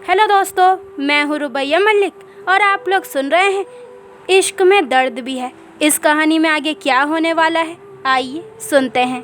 Hello दोस्तों, मैं हूँ रुबैया मलिक और आप लोग सुन रहे हैं इश्क में दर्द भी है। इस कहानी में आगे क्या होने वाला है, आइए सुनते हैं।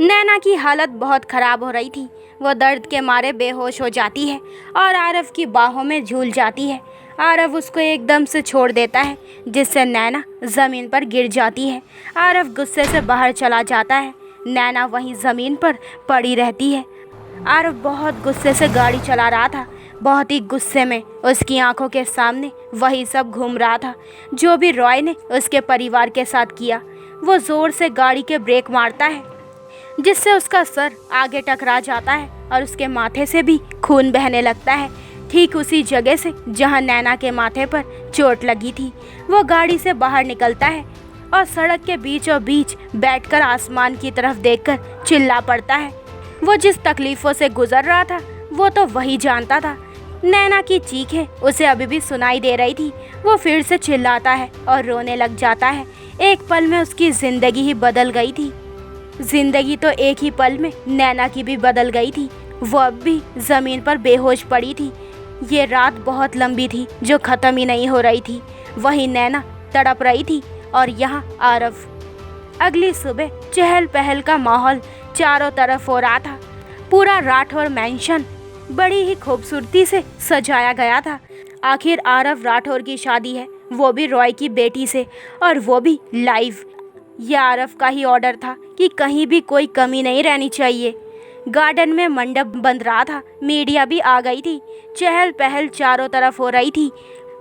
नैना की हालत बहुत ख़राब हो रही थी। वो दर्द के मारे बेहोश हो जाती है और आरव की बाहों में झूल जाती है। आरव उसको एकदम से छोड़ देता है, जिससे नैना ज़मीन पर गिर जाती है। आरव गुस्से से बाहर चला जाता है। नैना वहीं ज़मीन पर पड़ी रहती है। आरव बहुत गुस्से से गाड़ी चला रहा था। बहुत ही गुस्से में उसकी आंखों के सामने वही सब घूम रहा था जो भी रॉय ने उसके परिवार के साथ किया। वो ज़ोर से गाड़ी के ब्रेक मारता है, जिससे उसका सर आगे टकरा जाता है और उसके माथे से भी खून बहने लगता है, ठीक उसी जगह से जहां नैना के माथे पर चोट लगी थी। वो गाड़ी से बाहर निकलता है और सड़क के बीचों बीच बैठकर आसमान की तरफ देखकर चिल्ला पड़ता है। वो जिस तकलीफ़ों से गुजर रहा था वो तो वही जानता था। नैना की चीखें उसे अभी भी सुनाई दे रही थी। वो फिर से चिल्लाता है और रोने लग जाता है। एक पल में उसकी ज़िंदगी ही बदल गई थी। ज़िंदगी तो एक ही पल में नैना की भी बदल गई थी। वो अब भी ज़मीन पर बेहोश पड़ी थी। ये रात बहुत लंबी थी जो ख़त्म ही नहीं हो रही थी। वही नैना तड़प रही थी और यहाँ आरव। अगली सुबह चहल पहल का माहौल चारों तरफ हो रहा था। पूरा राठौर मैंशन बड़ी ही खूबसूरती से सजाया गया था। आखिर आरव राठौर की शादी है, वो भी रॉय की बेटी से, और वो भी लाइव। यह आरव का ही ऑर्डर था कि कहीं भी कोई कमी नहीं रहनी चाहिए। गार्डन में मंडप बन रहा था। मीडिया भी आ गई थी। चहल पहल चारों तरफ हो रही थी।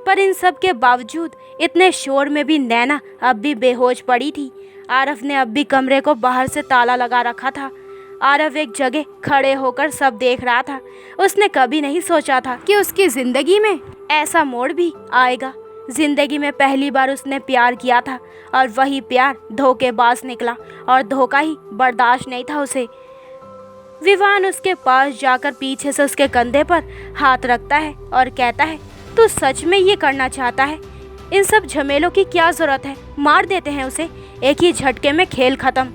पर इन सब के बावजूद इतने शोर में भी नैना अब भी बेहोश पड़ी थी। आरव ने अब भी कमरे को बाहर से ताला लगा रखा था। आरव एक जगह खड़े होकर सब देख रहा था। उसने कभी नहीं सोचा था कि उसकी ज़िंदगी में ऐसा मोड़ भी आएगा। ज़िंदगी में पहली बार उसने प्यार किया था और वही प्यार धोखेबाज निकला और धोखा ही बर्दाश्त नहीं था उसे। विवान उसके पास जाकर पीछे से उसके कंधे पर हाथ रखता है और कहता है, तू सच में ये करना चाहता है? इन सब झमेलों की क्या ज़रूरत है? मार देते हैं उसे, एक ही झटके में खेल ख़त्म।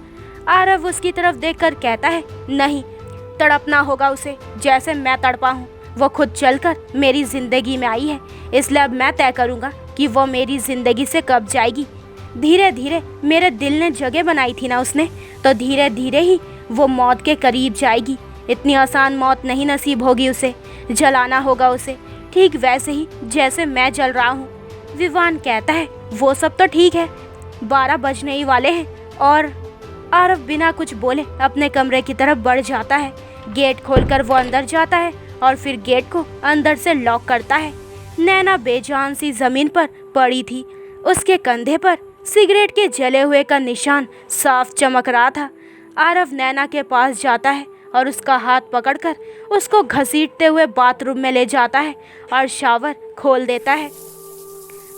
आरव उसकी तरफ देखकर कहता है, नहीं, तड़पना होगा उसे जैसे मैं तड़पा हूँ। वो खुद चलकर मेरी ज़िंदगी में आई है, इसलिए अब मैं तय करूँगा कि वो मेरी ज़िंदगी से कब जाएगी। धीरे धीरे मेरे दिल ने जगह बनाई थी ना उसने, तो धीरे धीरे ही वो मौत के करीब जाएगी। इतनी आसान मौत नहीं नसीब होगी उसे, जलाना होगा उसे, ठीक वैसे ही जैसे मैं जल रहा हूँ। विवान कहता है, वो सब तो ठीक है, 12 बजने ही वाले हैं। और आरव बिना कुछ बोले अपने कमरे की तरफ बढ़ जाता है। गेट खोलकर वो अंदर जाता है और फिर गेट को अंदर से लॉक करता है। नैना बेजान सी ज़मीन पर पड़ी थी। उसके कंधे पर सिगरेट के जले हुए का निशान साफ चमक रहा था। आरव नैना के पास जाता है और उसका हाथ पकड़कर उसको घसीटते हुए बाथरूम में ले जाता है और शावर खोल देता है।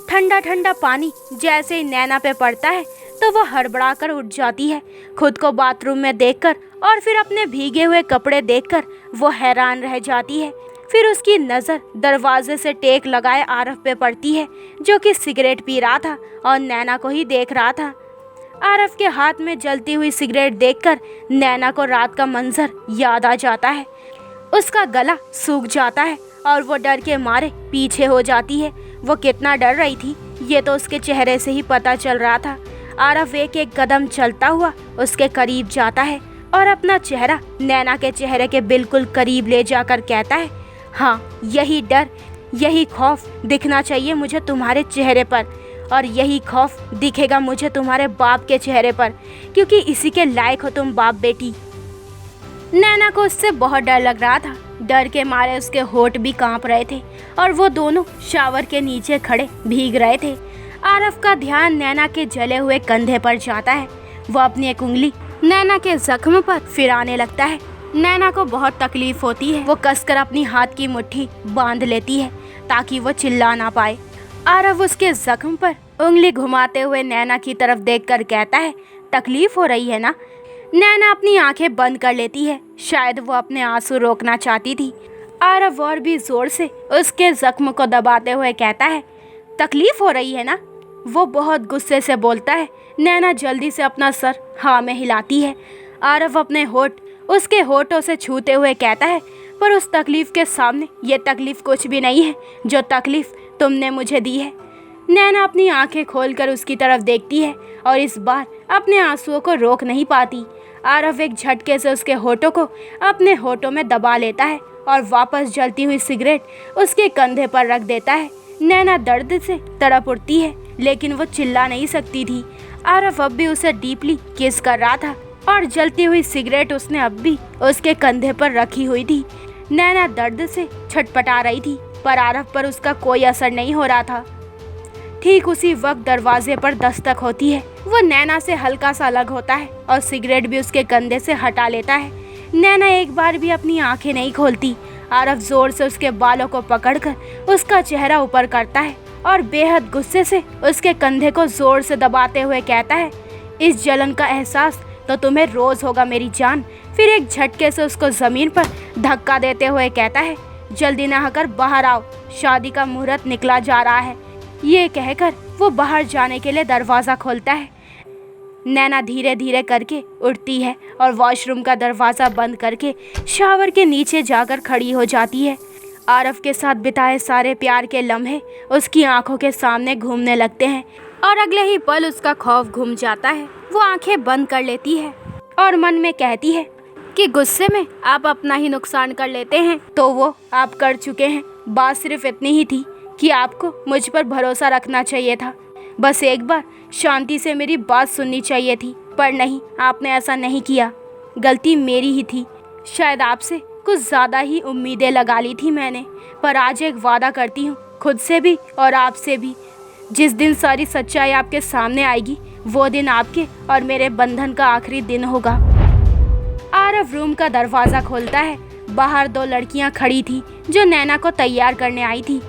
ठंडा ठंडा पानी जैसे ही नैना पे पड़ता है तो वो हड़बड़ा कर उठ जाती है। खुद को बाथरूम में देखकर और फिर अपने भीगे हुए कपड़े देखकर वो हैरान रह जाती है। फिर उसकी नज़र दरवाजे से टेक लगाए आरव पे पड़ती है, जो कि सिगरेट पी रहा था और नैना को ही देख रहा था। आरव के हाथ में जलती हुई सिगरेट देखकर नैना को रात का मंजर याद आ जाता है। उसका गला सूख जाता है और वो डर के मारे पीछे हो जाती है। वो कितना डर रही थी ये तो उसके चेहरे से ही पता चल रहा था। आरव एक एक कदम चलता हुआ उसके करीब जाता है और अपना चेहरा नैना के चेहरे के बिल्कुल करीब ले जाकर कहता है, हाँ, यही डर, यही खौफ दिखना चाहिए मुझे तुम्हारे चेहरे पर, और यही खौफ दिखेगा मुझे तुम्हारे बाप के चेहरे पर, क्योंकि इसी के लायक हो तुम बाप बेटी। नैना को उससे बहुत डर लग रहा था। डर के मारे उसके होंठ भी कांप रहे थे और वो दोनों शावर के नीचे खड़े भीग रहे थे। आरव का ध्यान नैना के जले हुए कंधे पर जाता है। वो अपनी एक उंगली नैना के जख्म पर फिराने लगता है। नैना को बहुत तकलीफ होती है। वो कसकर अपनी हाथ की मुट्ठी बांध लेती है ताकि वो चिल्ला ना पाए। आरव उसके जख्म पर उंगली घुमाते हुए नैना की तरफ देखकर कहता है, तकलीफ हो रही है ना? नैना अपनी आंखें बंद कर लेती है। शायद वो अपने आंसू रोकना चाहती थी। आरव और भी जोर से उसके जख्म को दबाते हुए कहता है, तकलीफ हो रही है ना? वो बहुत गुस्से से बोलता है। नैना जल्दी से अपना सर हाँ में हिलाती है। आरव अपने होठ उसके होठों से छूते हुए कहता है, पर उस तकलीफ़ के सामने ये तकलीफ़ कुछ भी नहीं है जो तकलीफ़ तुमने मुझे दी है। नैना अपनी आंखें खोलकर उसकी तरफ देखती है और इस बार अपने आंसुओं को रोक नहीं पाती। आरव एक झटके से उसके होठों को अपने होठों में दबा लेता है और वापस जलती हुई सिगरेट उसके कंधे पर रख देता है। नैना दर्द से तड़प उठती है, लेकिन वो चिल्ला नहीं सकती थी। आरव अब भी उसे डीपली किस कर रहा था और जलती हुई सिगरेट उसने अब भी उसके कंधे पर रखी हुई थी। नैना दर्द से छटपटा रही थी, पर आरव पर उसका कोई असर नहीं हो रहा था। ठीक उसी वक्त दरवाजे पर दस्तक होती है। वो नैना से हल्का सा अलग होता है और सिगरेट भी उसके कंधे से हटा लेता है। नैना एक बार भी अपनी आंखें नहीं खोलती। आरव जोर से उसके बालों को पकड़कर उसका चेहरा ऊपर करता है और बेहद गुस्से से उसके कंधे को जोर से दबाते हुए कहता है, इस जलन का एहसास तो तुम्हें रोज होगा मेरी जान। फिर एक झटके से उसको जमीन पर धक्का देते हुए कहता है, जल्दी नहाकर बाहर आओ, शादी का मुहूर्त निकला जा रहा है। ये कहकर वो बाहर जाने के लिए दरवाज़ा खोलता है। नैना धीरे धीरे करके उठती है और वॉशरूम का दरवाज़ा बंद करके शावर के नीचे जाकर खड़ी हो जाती है। आरव के साथ बिताए सारे प्यार के लम्हे उसकी आंखों के सामने घूमने लगते हैं और अगले ही पल उसका खौफ घूम जाता है। वो आंखें बंद कर लेती है और मन में कहती है कि गुस्से में आप अपना ही नुकसान कर लेते हैं, तो वो आप कर चुके हैं। बात सिर्फ इतनी ही थी कि आपको मुझ पर भरोसा रखना चाहिए था। बस एक बार शांति से मेरी बात सुननी चाहिए थी, पर नहीं, आपने ऐसा नहीं किया। गलती मेरी ही थी। शायद आपसे कुछ ज़्यादा ही उम्मीदें लगा ली थी मैंने। पर आज एक वादा करती हूँ, खुद से भी और आपसे भी, जिस दिन सारी सच्चाई आपके सामने आएगी वो दिन आपके और मेरे बंधन का आखिरी दिन होगा। आरव रूम का दरवाज़ा खोलता है। बाहर दो लड़कियाँ खड़ी थी जो नैना को तैयार करने आई थी।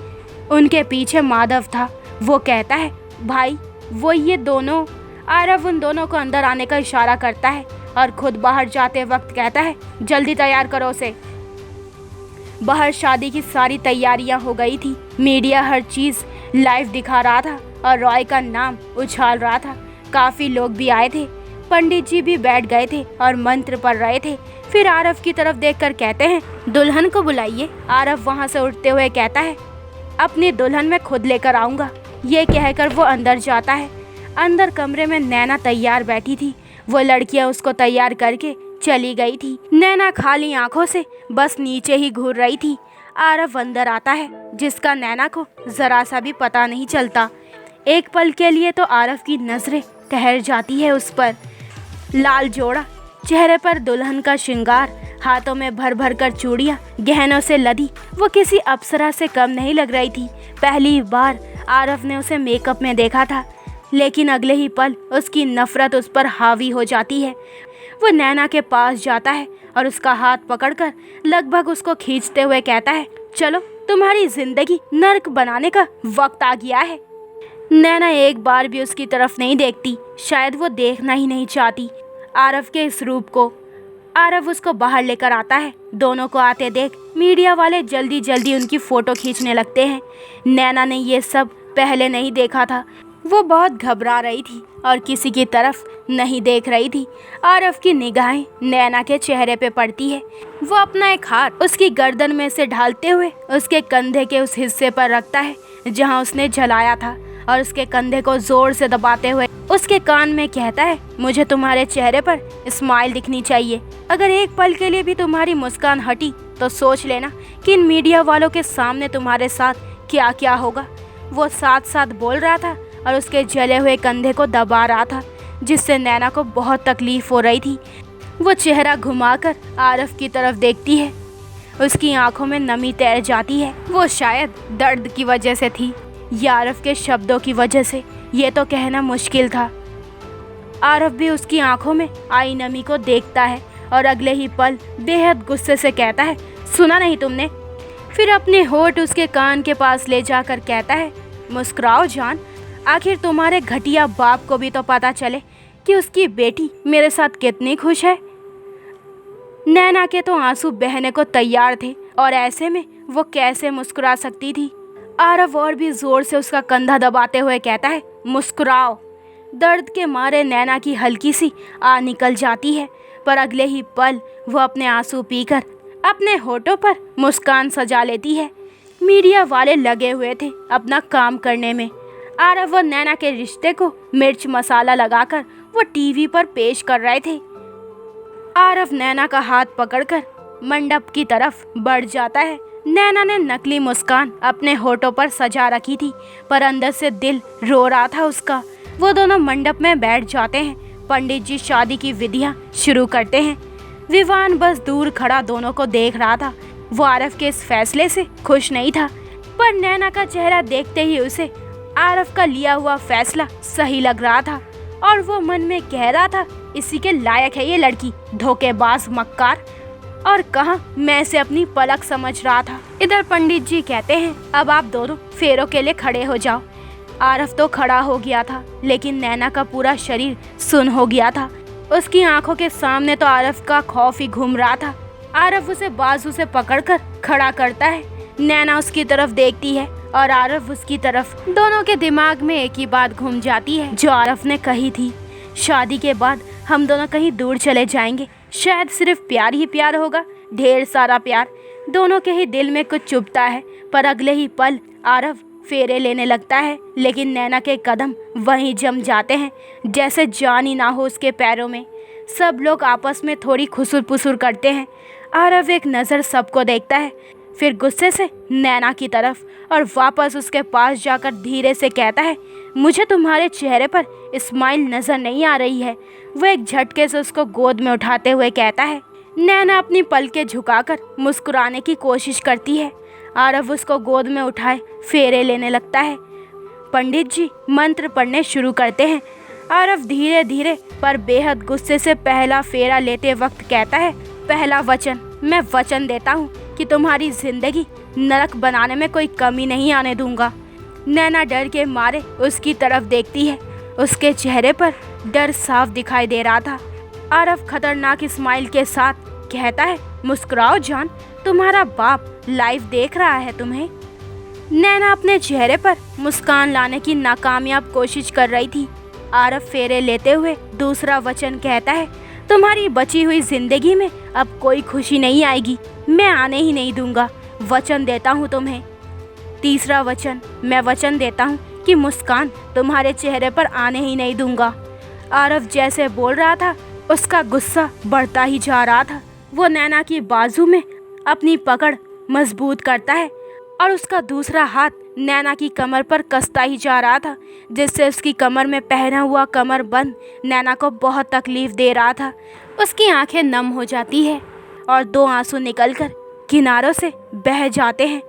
उनके पीछे माधव था। वो कहता है, भाई वो ये दोनों। आरव उन दोनों को अंदर आने का इशारा करता है और खुद बाहर जाते वक्त कहता है, जल्दी तैयार करो उसे। बाहर शादी की सारी तैयारियां हो गई थी। मीडिया हर चीज़ लाइव दिखा रहा था और रॉय का नाम उछाल रहा था। काफ़ी लोग भी आए थे। पंडित जी भी बैठ गए थे और मंत्र पढ़ रहे थे। फिर आरव की तरफ देखकर कहते हैं, दुल्हन को बुलाइए। आरव वहाँ से उठते हुए कहता है, अपनी दुल्हन मैं खुद लेकर आऊँगा। ये कहकर वो अंदर जाता है। अंदर कमरे में नैना तैयार बैठी थी। वो लड़कियां उसको तैयार करके चली गई थी। नैना खाली आंखों से बस नीचे ही घूर रही थी। आरव अंदर आता है, जिसका नैना को जरा सा भी पता नहीं चलता। एक पल के लिए तो आरव की नजरें ठहर जाती है उस पर। लाल जोड़ा, चेहरे पर दुल्हन का श्रृंगार, हाथों में भर भर कर चूड़ियाँ गहनों से लदी, वो किसी अप्सरा से कम नहीं लग रही थी। पहली बार आरव ने उसे मेकअप में देखा था, लेकिन अगले ही पल उसकी नफरत उस पर हावी हो जाती है। वो नैना के पास जाता है और उसका हाथ पकड़कर लगभग उसको खींचते हुए कहता है, चलो तुम्हारी जिंदगी नर्क बनाने का वक्त आ गया है। नैना एक बार भी उसकी तरफ नहीं देखती। शायद वो देखना ही नहीं चाहती आरव के इस रूप को। आरव उसको बाहर लेकर आता है। दोनों को आते देख मीडिया वाले जल्दी जल्दी उनकी फ़ोटो खींचने लगते हैं। नैना ने ये सब पहले नहीं देखा था। वो बहुत घबरा रही थी और किसी की तरफ नहीं देख रही थी। आरव की निगाहें नैना के चेहरे पे पड़ती है। वो अपना एक हाथ उसकी गर्दन में से ढालते हुए उसके कंधे के उस हिस्से पर रखता है जहाँ उसने जलाया था और उसके कंधे को जोर से दबाते हुए उसके कान में कहता है, मुझे तुम्हारे चेहरे पर स्माइल दिखनी चाहिए। अगर एक पल के लिए भी तुम्हारी मुस्कान हटी तो सोच लेना कि इन मीडिया वालों के सामने तुम्हारे साथ क्या क्या होगा। वो साथ साथ बोल रहा था और उसके जले हुए कंधे को दबा रहा था, जिससे नैना को बहुत तकलीफ हो रही थी। वो चेहरा घुमाकर आरव की तरफ देखती है। उसकी आंखों में नमी तैर जाती है। वो शायद दर्द की वजह से थी या आरव के शब्दों की वजह से, ये तो कहना मुश्किल था। आरव भी उसकी आंखों में आई नमी को देखता है और अगले ही पल बेहद गुस्से से कहता है, सुना नहीं तुमने? फिर अपने होठ उसके कान के पास ले जाकर कहता है, मुस्कुराओ जान, आखिर तुम्हारे घटिया बाप को भी तो पता चले कि उसकी बेटी मेरे साथ कितनी खुश है। नैना के तो आंसू बहने को तैयार थे और ऐसे में वो कैसे मुस्कुरा सकती थी। आरव और भी जोर से उसका कंधा दबाते हुए कहता है, मुस्कुराओ। दर्द के मारे नैना की हल्की सी आ निकल जाती है, पर अगले ही पल वो अपने आंसू पीकर अपने होठों पर मुस्कान सजा लेती है। मीडिया वाले लगे हुए थे अपना काम करने में। आरव और नैना के रिश्ते को मिर्च मसाला लगाकर वो टीवी पर पेश कर रहे थे। आरव नैना का हाथ पकड़कर मंडप की तरफ बढ़ जाता है। नैना ने नकली मुस्कान अपने होठों पर सजा रखी थी, पर अंदर से दिल रो रहा था उसका। वो दोनों मंडप में बैठ जाते हैं। पंडित जी शादी की विधियां शुरू करते हैं। विवान बस दूर खड़ा दोनों को देख रहा था। वो आरव के इस फैसले से खुश नहीं था, पर नैना का चेहरा देखते ही उसे आरव का लिया हुआ फैसला सही लग रहा था और वो मन में कह रहा था, इसी के लायक है ये लड़की, धोखेबाज मक्कार। और कहाँ मैं इसे अपनी पलक समझ रहा था। इधर पंडित जी कहते हैं, अब आप दोनों फेरों के लिए खड़े हो जाओ। आरव तो खड़ा हो गया था, लेकिन नैना का पूरा शरीर सुन्न हो गया था। उसकी आंखों के सामने तो आरव का खौफ ही घूम रहा था। आरव उसे बाजू से पकड़कर खड़ा करता है। नैना उसकी तरफ देखती है और आरव उसकी तरफ। दोनों के दिमाग में एक ही बात घूम जाती है जो आरव ने कही थी, शादी के बाद हम दोनों कहीं दूर चले जाएंगे, शायद सिर्फ प्यार ही प्यार होगा, ढेर सारा प्यार। दोनों के ही दिल में कुछ चुभता है, पर अगले ही पल आरव फेरे लेने लगता है, लेकिन नैना के कदम वहीं जम जाते हैं जैसे जान ही ना हो उसके पैरों में। सब लोग आपस में थोड़ी खुसुर पुसुर करते हैं। आरव एक नज़र सबको देखता है, फिर गुस्से से नैना की तरफ और वापस उसके पास जाकर धीरे से कहता है, मुझे तुम्हारे चेहरे पर स्माइल नज़र नहीं आ रही है। वो एक झटके से उसको गोद में उठाते हुए कहता है। नैना अपनी पलकें झुकाकर मुस्कुराने की कोशिश करती है। आरव उसको गोद में उठाए फेरे लेने लगता है। पंडित जी मंत्र पढ़ने शुरू करते हैं। आरव धीरे धीरे पर बेहद गुस्से से पहला फेरा लेते वक्त कहता है, पहला वचन, मैं वचन देता हूँ कि तुम्हारी जिंदगी नरक बनाने में कोई कमी नहीं आने दूंगा। नैना डर के मारे उसकी तरफ देखती है। उसके चेहरे पर डर साफ दिखाई दे रहा था। आरव खतरनाक स्माइल के साथ कहता है, मुस्कुराओ जान, तुम्हारा बाप लाइव देख रहा है तुम्हें। नैना अपने चेहरे पर मुस्कान लाने की नाकामयाब कोशिश कर रही थी। आरव फेरे लेते हुए दूसरा वचन कहता है, तुम्हारी बची हुई जिंदगी में अब कोई खुशी नहीं आएगी, मैं आने ही नहीं दूंगा, वचन देता हूँ तुम्हें। तीसरा वचन, मैं वचन देता हूँ कि मुस्कान तुम्हारे चेहरे पर आने ही नहीं दूंगा। आरव जैसे बोल रहा था, उसका गुस्सा बढ़ता ही जा रहा था। वो नैना की बाजू में अपनी पकड़ मजबूत करता है और उसका दूसरा हाथ नैना की कमर पर कसता ही जा रहा था, जिससे उसकी कमर में पहना हुआ कमरबंद नैना को बहुत तकलीफ दे रहा था। उसकी आंखें नम हो जाती है और दो आंसू निकलकर किनारों से बह जाते हैं।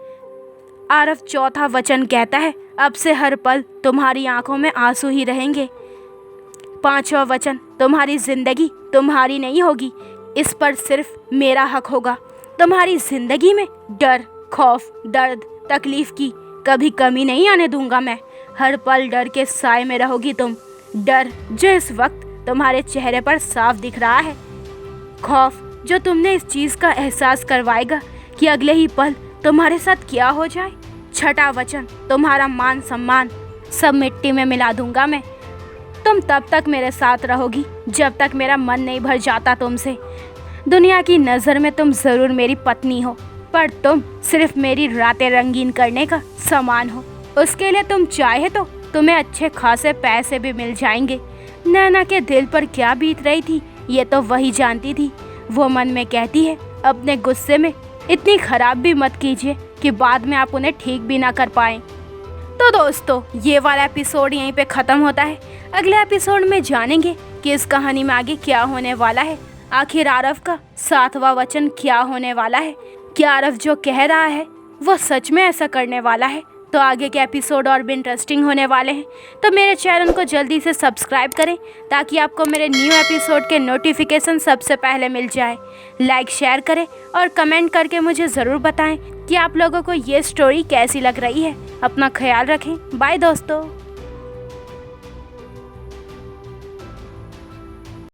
आरव चौथा वचन कहता है, अब से हर पल तुम्हारी आंखों में आंसू ही रहेंगे। पांचवा वचन, तुम्हारी जिंदगी तुम्हारी नहीं होगी, इस पर सिर्फ मेरा हक होगा। तुम्हारी जिंदगी में डर, खौफ, दर्द, तकलीफ की कभी कमी नहीं आने दूंगा मैं। हर पल डर के साए में रहोगी तुम। डर जो इस वक्त तुम्हारे चेहरे पर साफ दिख रहा है, खौफ जो तुमने इस चीज़ का एहसास करवाएगा कि अगले ही पल तुम्हारे साथ क्या हो जाए। छठा वचन, तुम्हारा मान सम्मान सब मिट्टी में मिला दूंगा मैं। तुम तब तक मेरे साथ रहोगी जब तक मेरा मन नहीं भर जाता तुमसे। दुनिया की नज़र में तुम ज़रूर मेरी पत्नी हो, पर तुम सिर्फ मेरी रातें रंगीन करने का सामान हो। उसके लिए तुम चाहे तो तुम्हें अच्छे खासे पैसे भी मिल जाएंगे। नैना के दिल पर क्या बीत रही थी ये तो वही जानती थी। वो मन में कहती है, अपने गुस्से में इतनी खराब भी मत कीजिए कि बाद में आप उन्हें ठीक भी ना कर पाएं। तो दोस्तों, ये वाला एपिसोड यहीं पे ख़त्म होता है। अगले एपिसोड में जानेंगे कि इस कहानी में आगे क्या होने वाला है। आखिर आरव का सातवां वचन क्या होने वाला है? क्या आरव जो कह रहा है वो सच में ऐसा करने वाला है? तो आगे के एपिसोड और भी इंटरेस्टिंग होने वाले हैं। तो मेरे चैनल को जल्दी से सब्सक्राइब करें ताकि आपको मेरे न्यू एपिसोड के नोटिफिकेशन सबसे पहले मिल जाए। लाइक, शेयर करें और कमेंट करके मुझे ज़रूर बताएं कि आप लोगों को ये स्टोरी कैसी लग रही है। अपना ख्याल रखें। बाय दोस्तों।